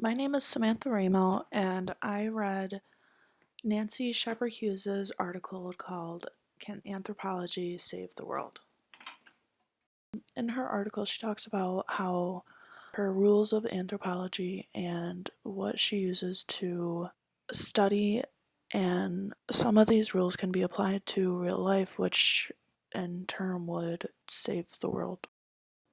My name is Samantha Ramo, and I read Nancy Shepherd Hughes's article called Can Anthropology Save the World? In her article, she talks about how her rules of anthropology and what she uses to study, and some of these rules can be applied to real life, which in turn would save the world.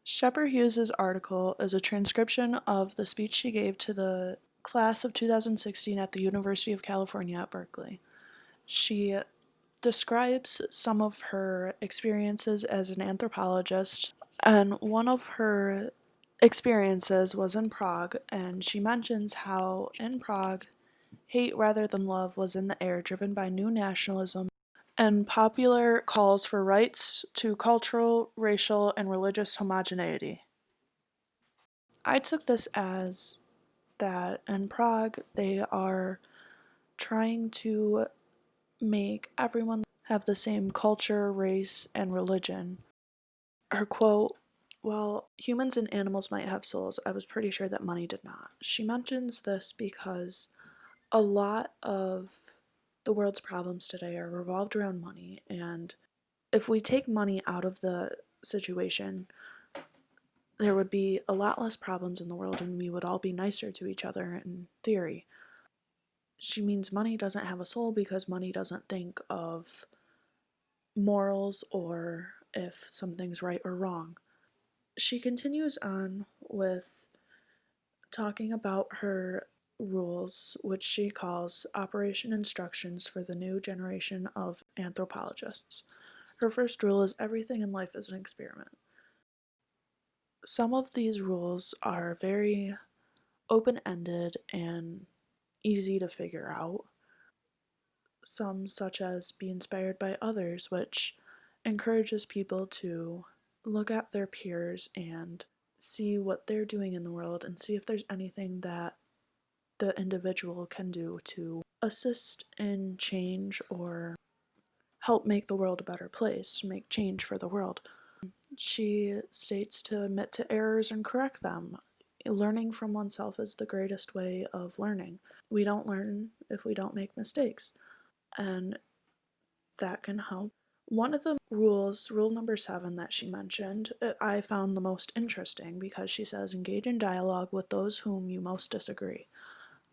Shepherd Hughes's article is a transcription of the speech she gave to the class of 2016 at the University of California at Berkeley. She describes some of her experiences as an anthropologist, and one of her experiences was in Prague, and she mentions how in Prague, hate rather than love was in the air, driven by new nationalism and popular calls for rights to cultural, racial, and religious homogeneity. I took this as that in Prague they are trying to make everyone have the same culture, race, and religion. Her quote, "While humans and animals might have souls, I was pretty sure that money did not." She mentions this because a lot of the world's problems today are revolved around money, and if we take money out of the situation, there would be a lot less problems in the world and we would all be nicer to each other in theory. She means money doesn't have a soul because money doesn't think of morals or if something's right or wrong. She continues on with talking about her rules, which she calls Operation Instructions for the New Generation of Anthropologists. Her first rule is everything in life is an experiment. Some of these rules are very open ended and easy to figure out. Some, such as be inspired by others, which encourages people to look at their peers and see what they're doing in the world and see if there's anything that the individual can do to assist in change or help make the world a better place, make change for the world. She states to admit to errors and correct them. Learning from oneself is the greatest way of learning. We don't learn if we don't make mistakes, and that can help. One of the rules, rule number 7 that she mentioned, I found the most interesting because she says engage in dialogue with those whom you most disagree.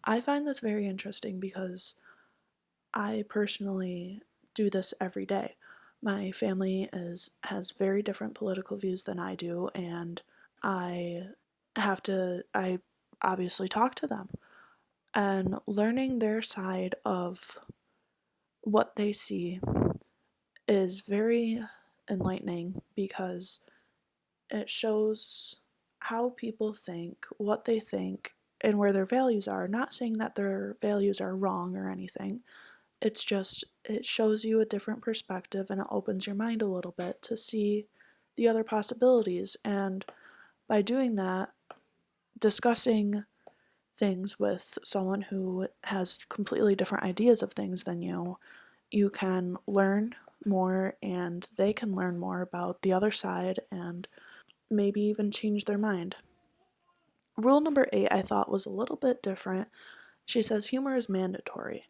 I find this very interesting because I personally do this every day. My family has very different political views than I do, and I I obviously talk to them. And learning their side of what they see is very enlightening because it shows how people think, what they think, and where their values are. Not saying that their values are wrong or anything. It's just, it shows you a different perspective and it opens your mind a little bit to see the other possibilities. And by doing that, discussing things with someone who has completely different ideas of things than you can learn more and they can learn more about the other side and maybe even change their mind. Rule number 8 I thought was a little bit different. She says humor is mandatory.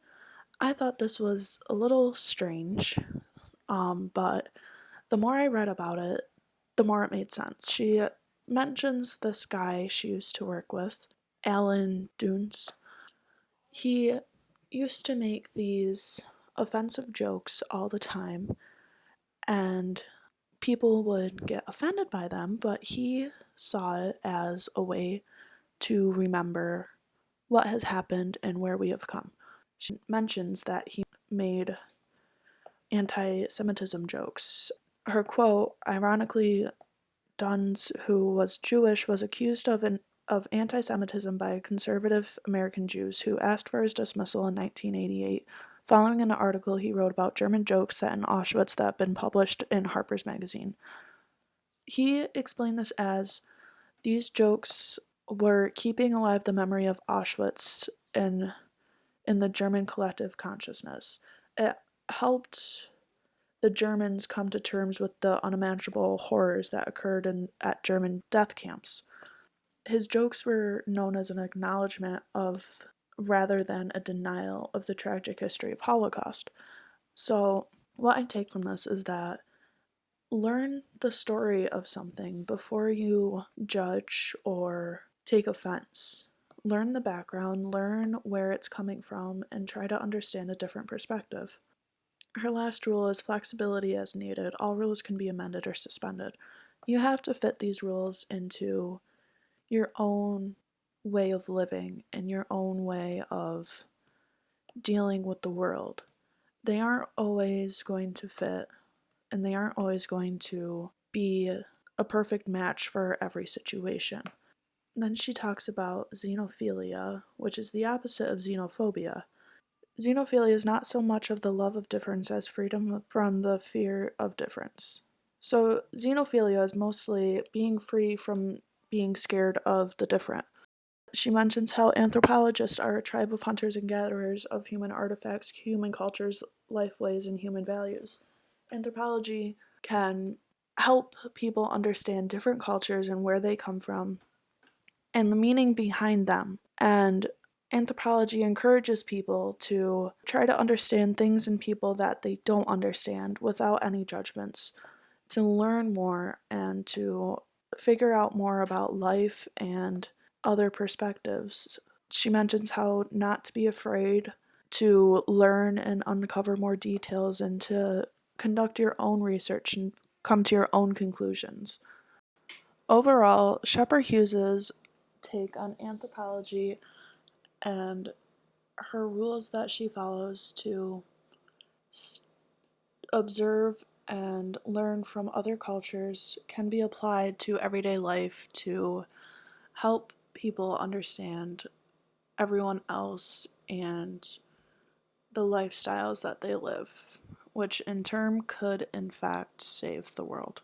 I thought this was a little strange, but the more I read about it, the more it made sense. She mentions this guy she used to work with, Alan Dunes. He used to make these offensive jokes all the time, and people would get offended by them, but he saw it as a way to remember what has happened and where we have come. She mentions that he made anti Semitism jokes. Her quote, ironically, Duns, who was Jewish, was accused of anti Semitism by conservative American Jews who asked for his dismissal in 1988 following an article he wrote about German jokes set in Auschwitz that had been published in Harper's Magazine. He explained this as these jokes were keeping alive the memory of Auschwitz in the German collective consciousness. It helped the Germans come to terms with the unimaginable horrors that occurred at German death camps. his jokes were known as an acknowledgement of rather than a denial of the tragic history of Holocaust. So, what I take from this is that learn the story of something before you judge or take offense. Learn the background, learn where it's coming from, and try to understand a different perspective. Her last rule is flexibility as needed. All rules can be amended or suspended. You have to fit these rules into your own way of living and your own way of dealing with the world. They aren't always going to fit, and they aren't always going to be a perfect match for every situation. Then she talks about xenophilia, which is the opposite of xenophobia. Xenophilia is not so much of the love of difference as freedom from the fear of difference. So, xenophilia is mostly being free from being scared of the different. She mentions how anthropologists are a tribe of hunters and gatherers of human artifacts, human cultures, life ways, and human values. Anthropology can help people understand different cultures and where they come from and the meaning behind them. And anthropology encourages people to try to understand things in people that they don't understand without any judgments, to learn more and to figure out more about life and other perspectives. She mentions how not to be afraid to learn and uncover more details and to conduct your own research and come to your own conclusions. Overall, Shepherd Hughes's take on anthropology and her rules that she follows to observe and learn from other cultures can be applied to everyday life to help people understand everyone else and the lifestyles that they live, which in turn could in fact save the world.